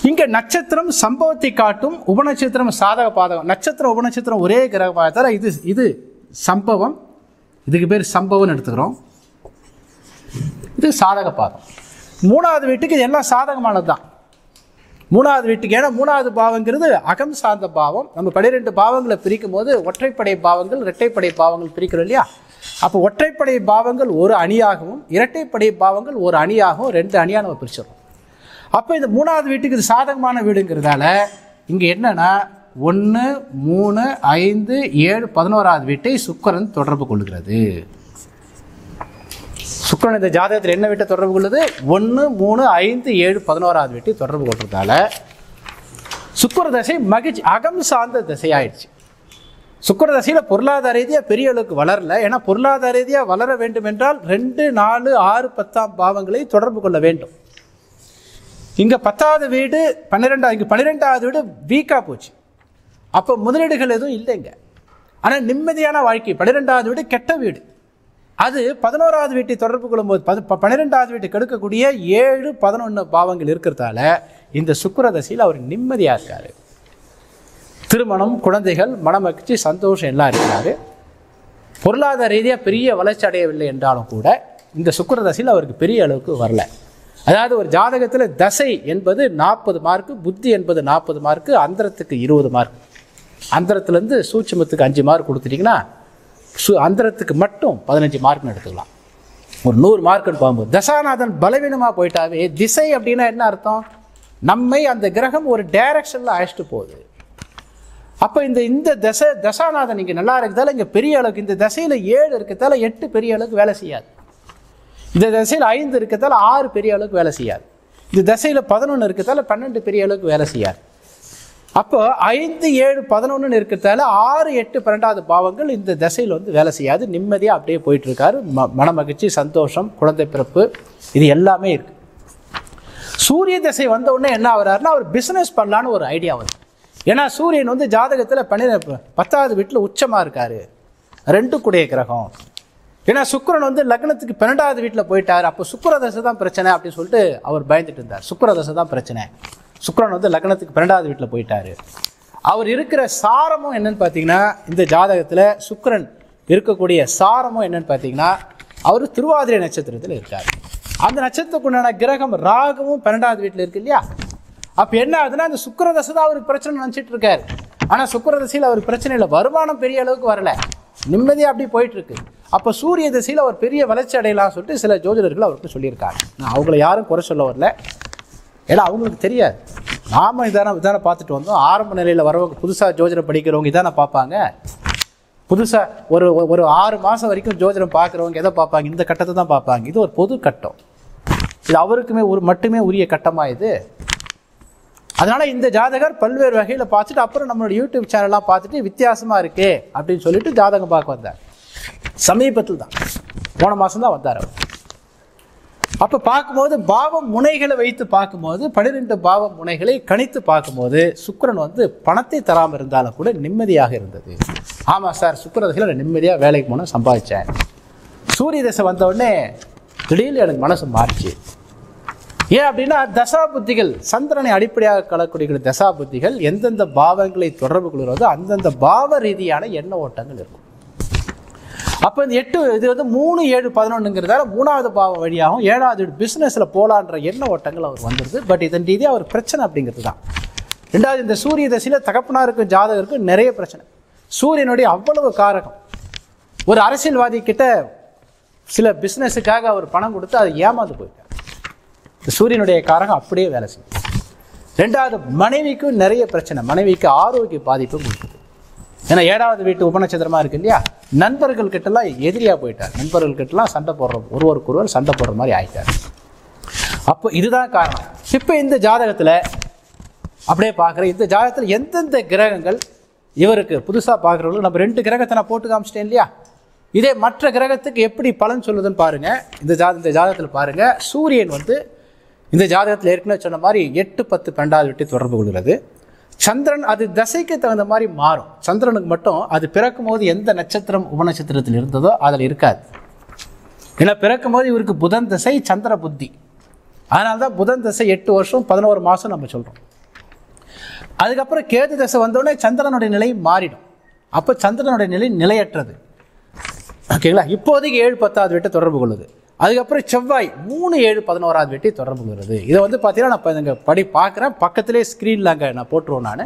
இங்க நட்சத்திரம் சம்பவத்தை காட்டும், உபநட்சத்திரம் சாதக பாதகம். நட்சத்திரம் உபநட்சத்திரம் ஒரே கிரகமாக தவிர இது சம்பவம், இதுக்கு பேர் சம்பவம்னு எடுத்துக்கிறோம். இது சாதக பாதம். 3வது வீட்டுக்கு இது எல்லாம் சாதகமானது தான். 3வது வீட்டுக்கு, ஏன்னா 3வது பாவங்கிறது அகம் சார்ந்த பாவம். நம்ம 12 பாவங்களை பிரிக்கும் போது ஒற்றைப்படை பாவங்கள், இரட்டைப்படை பாவங்கள் பிரிக்கிறோம் இல்லையா? அப்போ ஒற்றைப்படை பாவங்கள் ஒரு அணியாகவும், இரட்டைப்படை பாவங்கள் ஒரு அணியாகவும் 2 அணியாக நம்ம பிரிச்சிடறோம். அப்போ இந்த 3வது வீட்டுக்கு இது சாதகமான வீடுங்கிறதால இங்கே என்னன்னா 1, 3, 5, 7, 11வது வீட்டை சுக்கிரன் தொடர்பு கொள்கிறது. சுக்கிரன் இந்த ஜாதகத்தில் என்ன வீட்டை தொடர்பு கொள்ளுது? 1, 3, 5, 7, 11வது வீட்டை தொடர்பு கொள்றதால சுக்கிர தசை மகிழ்ச்சி அகம் சார்ந்த திசையாயிடுச்சு. சுக்கிர தசையில பொருளாதார ரீதியாக பெரிய அளவுக்கு வளரல. ஏன்னா பொருளாதார ரீதியாக வளர வேண்டும் என்றால் 2, 4, 6, 10ஆம் பாவங்களை தொடர்பு கொள்ள வேண்டும். இங்க 10வது வீடு 12வது வீடு வீக்கா போச்சு. அப்போ முதலீடுகள் எதுவும் இல்லைங்க. ஆனால் நிம்மதியான வாழ்க்கை. 12வது வீடு கெட்ட வீடு. அது 11வது வீட்டை தொடர்பு கொள்ளும்போது 12வது வீட்டை கெடுக்கக்கூடிய 7, 11 பாவங்கள் இருக்கிறதால இந்த சுக்கிர தசையில் அவர் நிம்மதியா இருக்காரு. திருமணம், குழந்தைகள், மனமகிழ்ச்சி, சந்தோஷம் எல்லாம் இருக்கிறாரு. பொருளாதார ரீதியாக பெரிய வளர்ச்சி அடையவில்லை என்றாலும் கூட இந்த சுக்கிர தசையில் அவருக்கு பெரிய அளவுக்கு வரல. அதாவது ஒரு ஜாதகத்தில் தசை என்பது 40 மார்க்கு, புத்தி என்பது 40 மார்க்கு, அந்தரத்துக்கு 20 மார்க். அந்தரத்துலேருந்து சூட்சுமத்துக்கு 5 மார்க் கொடுத்துட்டிங்கன்னா அந்தரத்துக்கு மட்டும் 15 மார்க்னு எடுத்துக்கலாம். ஒரு 100 மார்க்குன்னு போகும்போது தசாநாதன் பலவீனமாக போயிட்டாவே, திசை அப்படின்னா என்ன அர்த்தம்? நம்மை அந்த கிரகம் ஒரு டைரக்ஷனில் அழைச்சிட்டு போகுது. அப்போ இந்த தசாநாதன் இங்கே நல்லா இருக்கிறதால இங்கே பெரிய அளவுக்கு, இந்த தசையில் 7 இருக்கிறதால 8 பெரிய அளவுக்கு வேலை செய்யாது. இந்த தசையில் 5 இருக்கிறதால 6 பெரிய அளவுக்கு வேலை செய்யாது. இந்த தசையில் 11 இருக்கிறதால 12 பெரிய அளவுக்கு வேலை செய்யாது. அப்போ 5, 7, 11 இருக்கிறதால 6, 8, 12வது பாவங்கள் இந்த தசையில் வந்து வேலை செய்யாது. நிம்மதியாக அப்படியே போயிட்டு இருக்காரு. மனமகிழ்ச்சி, சந்தோஷம், குழந்தை பிறப்பு, இது எல்லாமே இருக்கு. சூரிய தசை வந்த உடனே என்ன ஆகுறாருன்னா அவர் பிஸ்னஸ் பண்ணலான்னு ஒரு ஐடியா வருது. ஏன்னா சூரியன் வந்து ஜாதகத்தில் 10வது வீட்டில் உச்சமாக இருக்காரு, 2 கூடிய கிரகம். ஏன்னா சுக்கிரன் வந்து லக்னத்துக்கு 12வது வீட்டில் போயிட்டார். அப்போ சுக்கிர தசை தான் பிரச்சனை அப்படின்னு சொல்லிட்டு அவர் பயந்துட்டு இருந்தார். சுக்கிர தசை தான் பிரச்சனை. சுக்கிரன் வந்து லக்னத்துக்கு 12வது வீட்டில் போயிட்டாரு. அவர் இருக்கிற சாரமும் என்னன்னு பார்த்தீங்கன்னா, இந்த ஜாதகத்தில் சுக்கிரன் இருக்கக்கூடிய சாரமும் என்னன்னு பார்த்தீங்கன்னா, அவர் திருவாதிரை நட்சத்திரத்தில் இருக்கார். அந்த நட்சத்திரத்துக்குண்டான கிரகம் ராகுவும் 12வது வீட்டில் இருக்கு இல்லையா? அப்போ என்ன ஆகுதுன்னா, அந்த சுக்கிர தசை தான் அவருக்கு பிரச்சனை நினச்சிட்டு இருக்காரு. ஆனால் சுக்கிர தசையில் அவருக்கு பிரச்சனை இல்லை, வருமானம் பெரிய அளவுக்கு வரல, நிம்மதியாக அப்படி போயிட்டு இருக்கு. அப்போ சூரிய திசையில் அவர் பெரிய வளர்ச்சி அடையலாம் சொல்லிட்டு சில ஜோதிடர்கள் அவருக்கு சொல்லியிருக்காங்க. நான் அவங்கள யாரும் குறை சொல்ல வரல, ஏன்னா அவங்களுக்கு தெரியாது. நாம இதான பார்த்துட்டு வந்தோம். ஆரம்ப நிலையில் வரவங்க, புதுசாக ஜோதிடம் படிக்கிறவங்க இதான பார்ப்பாங்க. புதுசாக ஒரு 6 மாதம் வரைக்கும் ஜோதிடம் பார்க்குறவங்க எதை பார்ப்பாங்க? இந்த கட்டத்தை தான் பார்ப்பாங்க. இது ஒரு பொது கட்டம், இது அவருக்குமே மட்டுமே உரிய கட்டமாக இது. அதனால இந்த ஜாதகர் பல்வேறு வகையில் பார்த்துட்டு அப்புறம் நம்மளோட யூடியூப் சேனல்லாம் பார்த்துட்டு வித்தியாசமாக இருக்கே அப்படின்னு சொல்லிட்டு ஜாதகம் பார்க்க வந்தார். சமீபத்தில் தான், போன மாதம் தான் வந்தார் அவர். அப்போ பார்க்கும்போது பாவம் முனைகளை வைத்து பார்க்கும்போது 12 பாவ முனைகளை கணித்து பார்க்கும்போது சுக்கிரன் வந்து பணத்தை தராமல் இருந்தாலும் கூட நிம்மதியாக இருந்தது. ஆமாம் சார், சுக்கிர தசையில் நான் நிம்மதியாக வேலைக்கு போனால் சம்பாதிச்சேன். சூரிய தசை வந்த உடனே திடீர்னு எனக்கு மனசு மாறிச்சு. ஏன் அப்படின்னா தசா புத்திகள், சந்திரனை அடிப்படையாக கலக்கூடிய தசா புத்திகள் எந்தெந்த பாவங்களை தொடர்பு கொள்கிறதோ அந்தந்த பாவ ரீதியான எண்ண ஓட்டங்கள் இருக்கும். அப்போ இந்த 8 இது வந்து 3, 7, 11ங்கிறதால 3வது பாவம் வழியாகவும் 7வது பிஸ்னஸில் போலான்ற எண்ண ஓட்டங்கள் அவர் வந்துடுது. பட் இதன் ரீதியாக அவர் பிரச்சனை அப்படிங்கிறது தான். 2வது, இந்த சூரிய தசையில் தகப்பனாருக்கும் ஜாதகருக்கும் நிறைய பிரச்சனை. சூரியனுடைய அவ்வளவு காரகம். ஒரு அரசியல்வாதி கிட்ட சில பிஸ்னஸுக்காக அவர் பணம் கொடுத்து அதை ஏமாந்து போயிட்டார். இந்த சூரியனுடைய காரகம் அப்படியே வேலை செய்யும். 2வது, மனைவிக்கும் நிறைய பிரச்சனை, மனைவிக்கு ஆரோக்கிய பாதிப்பும் கொடுக்குது. ஏன்னா 7வது வீட்டு உபநட்சத்திரமா இருக்கு இல்லையா? நண்பர்கள் கிட்டலாம் எதிரியா போயிட்டார். நண்பர்கள் கிட்டலாம் சண்டை போடுற, ஒருவருக்கொருவர் சண்டை போடுற மாதிரி ஆயிட்டார். அப்போ இதுதான் காரணம். இப்போ இந்த ஜாதகத்தில் அப்படியே பார்க்குறேன், இந்த ஜாதகத்தில் எந்தெந்த கிரகங்கள் இவருக்கு புதுசாக பார்க்குறவங்களுக்கு நம்ம 2 கிரகத்தை நான் போட்டு காமிச்சிட்டேன் இல்லையா? இதே மற்ற கிரகத்துக்கு எப்படி பலன் சொல்லுதுன்னு பாருங்க. இந்த ஜாதகத்தில் பாருங்க, சூரியன் வந்து இந்த ஜாதகத்தில் ஏற்கனவே சொன்ன மாதிரி 8, 10, 12 வீட்டை தொடர்பு கொள்கிறது. சந்திரன் அது தசைக்கு தகுந்த மாதிரி மாறும். சந்திரனுக்கு மட்டும் அது பிறக்கும் போது எந்த நட்சத்திரம் உபநட்சத்திரத்தில் இருந்ததோ அதில் இருக்காது. ஏன்னா பிறக்கும் போது இவருக்கு புதன் தசை, சந்திர புத்தி. அதனால தான் புதன் தசை 8 வருஷம் 11 மாதம் நம்ம சொல்கிறோம். அதுக்கப்புறம் கேது தசை வந்தோடனே சந்திரனுடைய நிலை மாறிடும். அப்போ சந்திரனுடைய நிலை நிலையற்றது. ஓகேங்களா? இப்போதைக்கு 7, 10வது வீட்டை தொடர்பு கொள்ளுது. அதுக்கப்புறம் செவ்வாய் 3, 7, 11வது வீட்டை தொடர்பு கொள்கிறது. இதை வந்து பார்த்தீங்கன்னா நான் இப்போ இங்கே பார்க்குறேன், பக்கத்திலே ஸ்க்ரீனில் அங்கே நான் போட்டுருவோம். நான்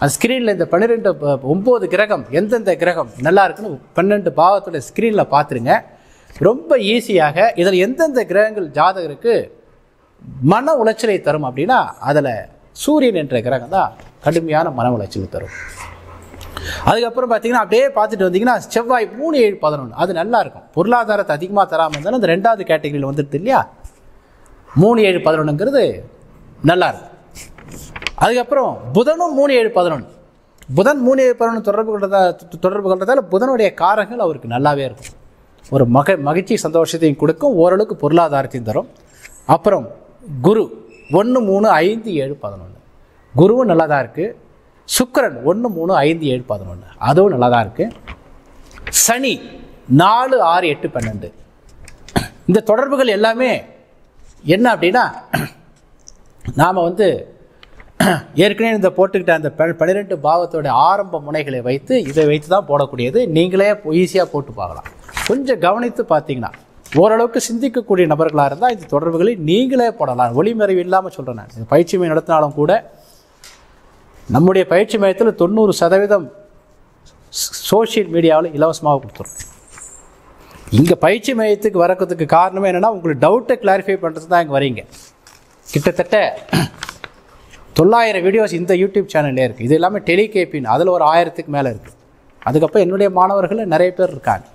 அந்த ஸ்க்ரீனில் இந்த 12, 9 கிரகம் எந்தெந்த கிரகம் நல்லா இருக்குன்னு 12 பாவத்தோட ஸ்க்ரீனில் பார்த்துருங்க. ரொம்ப ஈஸியாக இதில் எந்தெந்த கிரகங்கள் ஜாதகருக்கு மன உளைச்சலை தரும் அப்படின்னா அதில் சூரியன் என்ற கிரகம் தான் கடுமையான மன உளைச்சலை தரும். அதுக்கப்புறம் பார்த்தீங்கன்னா அப்படியே பார்த்துட்டு வந்தீங்கன்னா செவ்வாய் 3, 7, 11 அது நல்லா இருக்கும். பொருளாதாரத்தை அதிகமாக தராமல் இருந்தாலும் அந்த 2வது கேட்டகரியில் வந்துடுது இல்லையா. 3, 7, 11ங்கிறது நல்லா இருக்கும். அதுக்கப்புறம் புதனும் 3, 7, 11 புதன் 3, 7, 11 தொடர்பு கொள்றதால புதனுடைய காரங்கள் அவருக்கு நல்லாவே இருக்கும். ஒரு மகிழ்ச்சி சந்தோஷத்தையும் கொடுக்கும், ஓரளவுக்கு பொருளாதாரத்தையும் தரும். அப்புறம் குரு 1, 3, 5, 7, 11 குருவும் நல்லா தான் இருக்குது. சுக்கிரன் 1, 3, 5, 7, 11 அதுவும் நல்லா தான் இருக்குது. சனி 4, 6, 8, 12 இந்த தொடர்புகள் எல்லாமே என்ன அப்படின்னா நாம் வந்து ஏற்கனவே இந்த போட்டுக்கிட்ட அந்த 12 பாவத்தோட ஆரம்ப முனைகளை வைத்து இதை வைத்து தான் போடக்கூடியது. நீங்களே ஈஸியாக போட்டு பார்க்கலாம். கொஞ்சம் கவனித்து பார்த்தீங்கன்னா ஓரளவுக்கு சிந்திக்கக்கூடிய நபர்களாக இருந்தால் இந்த தொடர்புகளை நீங்களே போடலாம். ஒளிமறைவு இல்லாமல் சொல்கிறேன். நான் இந்த பயிற்சி மையம் நடத்தினாலும் கூட நம்முடைய பயிற்சி மையத்தில் 90% சோஷியல் மீடியாவில் இலவசமாக கொடுத்துரும். இங்கே பயிற்சி மையத்துக்கு வரக்கிறதுக்கு காரணமே என்னென்னா உங்களுக்கு டவுட்டை கிளாரிஃபை பண்ணுறது தான் இங்கே வரீங்க. கிட்டத்தட்ட 900 வீடியோஸ் இந்த யூடியூப் சேனல்லே இருக்குது. இது எல்லாமே டெலிகேபின், அதில் ஒரு 1000க்கு மேலே இருக்குது. அதுக்கப்புறம் என்னுடைய மாணவர்கள் நிறைய பேர் இருக்காங்க.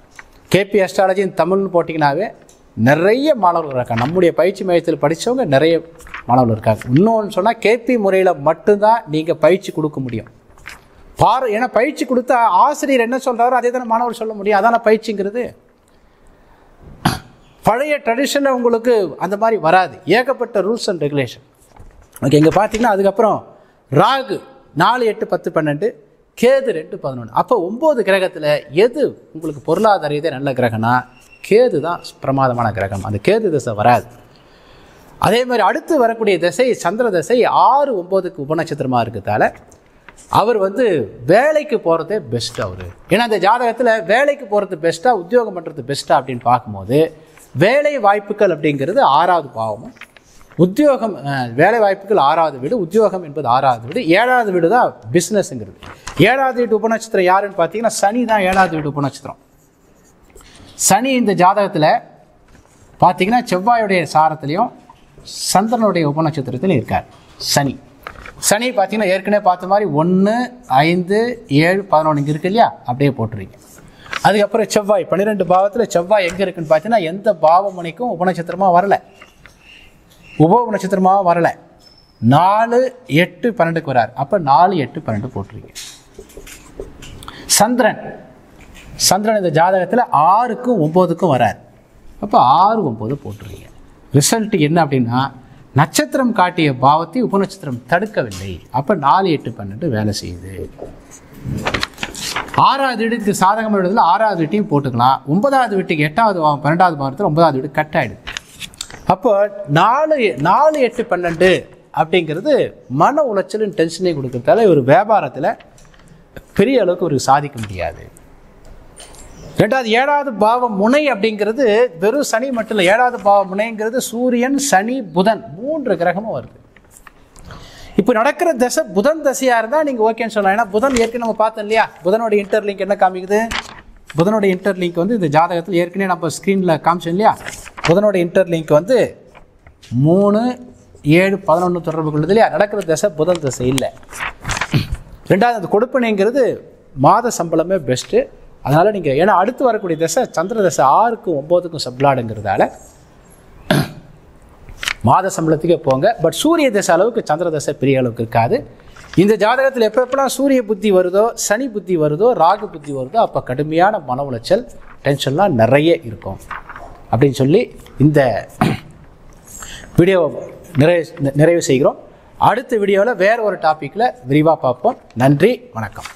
கேபி அஸ்ட்ராலஜி தமிழ்னு போட்டிங்கனாவே நிறைய மாணவர்கள் இருக்காங்க. நம்முடைய பயிற்சி மையத்தில் படித்தவங்க நிறைய மாணவர்கள் இருக்காங்க. இன்னொன்று சொன்னால் கேபி முறையில் மட்டும்தான் நீங்கள் பயிற்சி கொடுக்க முடியும். ஏன்னா பயிற்சி கொடுத்தா ஆசிரியர் என்ன சொல்கிறாரோ அதே தானே மாணவர் சொல்ல முடியும். அதான பயிற்சிங்கிறது. பழைய ட்ரெடிஷனில் உங்களுக்கு அந்த மாதிரி வராது. ஏகப்பட்ட ரூல்ஸ் அண்ட் ரெகுலேஷன். ஓகே, இங்கே பார்த்தீங்கன்னா அதுக்கப்புறம் ராகு 4, 8, 10, 12 கேது 2, 11 அப்போ 9 கிரகத்தில் எது உங்களுக்கு பொருளாதார இதே நல்ல கிரகம்னா கேது தான் பிரமாதமான கிரகம். அந்த கேது திசை வராது. அதே மாதிரி அடுத்து வரக்கூடிய திசை சந்திர திசை 6, 9க்கு உபநட்சத்திரமாக இருக்கிறதால அவர் வந்து வேலைக்கு போகிறதே பெஸ்ட்டு. அவர் ஏன்னா அந்த ஜாதகத்தில் வேலைக்கு போகிறது பெஸ்ட்டாக உத்தியோகம் பண்ணுறது பெஸ்ட்டாக அப்படின்னு பார்க்கும்போது வேலை வாய்ப்புகள் அப்படிங்கிறது 6வது பாவமும், உத்தியோகம் வேலை வாய்ப்புகள் 6வது வீடு, உத்தியோகம் என்பது 6வது வீடு, 7வது வீடு தான் பிஸ்னஸ்ங்கிறது. 7வது வீட்டு உபநட்சத்திரம் யாருன்னு பார்த்தீங்கன்னா சனி தான் 7வது வீட்டு உபநட்சத்திரம். சனி இந்த ஜாதகத்தில் பார்த்தீங்கன்னா செவ்வாயுடைய சாரத்திலையும் சந்திரனுடைய உபநட்சத்திரத்திலையும் இருக்கார். சனி பார்த்தீங்கன்னா ஏற்கனவே பார்த்த மாதிரி 1, 5, 7, 11 இங்கே இருக்கு இல்லையா, அப்படியே போட்டுருங்க. அதுக்கப்புறம் செவ்வாய் 12 பாவத்தில் செவ்வாய் எங்கே இருக்குன்னு பார்த்தீங்கன்னா எந்த பாவ முனைக்கும் உபநட்சத்திரமாக வரலை, உப நட்சத்திரமாக வரலை. 4, 8, 12க்கு வரார். அப்போ 4, 8, 12 போட்டுருங்க. சந்திரன் இந்த ஜாதகத்தில் 6க்கும் 9க்கும் வரார். அப்போ 6, 9 போட்டுருங்க. ரிசல்ட் என்ன அப்படின்னா நட்சத்திரம் காட்டிய பாவத்தை உபநட்சத்திரம் தடுக்கவில்லை. அப்போ 4, 8, 12 வேலை செய்யுது. 6வது வீட்டுக்கு சாதகம் எழுதுல 6வது வீட்டையும் போட்டுக்கலாம். 9வது வீட்டுக்கு 8வது பாவம் 12வது பாவத்தில் 9வது வீடு கட் ஆகிடுது. அப்போ 4, 8, 12 அப்படிங்கிறது மன உளைச்சலும் டென்ஷனையும் கொடுக்கறதால ஒரு வியாபாரத்தில் பெரிய அளவுக்கு ஒரு சாதிக்க முடியாது. 2வது 7வது பாவ முனை அப்படிங்கிறது வெறும் சனி மட்டும் இல்லை. 7வது பாவ முனைங்கிறது சூரியன், சனி, புதன் 3 கிரகமும் வருது. இப்போ நடக்கிற தசை புதன் தசையாக இருந்தால் நீங்கள் ஓகேன்னு சொல்லலாம். ஏன்னா புதன் ஏற்கனவே நம்ம பார்த்தோம் இல்லையா, புதனோட இன்டர்லிங்க் என்ன காமிக்குது, புதனோட இன்டர்லிங்க் வந்து இந்த ஜாதகத்தில் ஏற்கனவே நம்ம ஸ்க்ரீனில் காமிச்சோம் இல்லையா. புதனோட இன்டர்லிங்க் வந்து 3, 7, 11 தொடர்பு கொள்ளுது இல்லையா. நடக்கிற தசை புதன் தசை இல்லை. 2வது அந்த கொடுப்பனைங்கிறது மாத சம்பளமே பெஸ்ட்டு. அதனால் நீங்கள் ஏன்னா அடுத்து வரக்கூடிய தசை சந்திர தசை 6க்கும் 9க்கும் சப்ளாடுங்கிறதால மாத சம்பளத்துக்கே போங்க. பட் சூரிய தசை அளவுக்கு சந்திர தசை பெரிய அளவுக்கு இருக்காது. இந்த ஜாதகத்தில் எப்பப்பெல்லாம் சூரிய புத்தி வருதோ, சனி புத்தி வருதோ, ராகு புத்தி வருதோ அப்போ கடுமையான மன உளைச்சல் டென்ஷன்லாம் நிறைய இருக்கும் அப்படின்னு சொல்லி இந்த வீடியோவை நிறைவு செய்கிறோம். அடுத்த வீடியோவில் வேறு ஒரு டாப்பிக்கில் விரிவாக பார்ப்போம். நன்றி, வணக்கம்.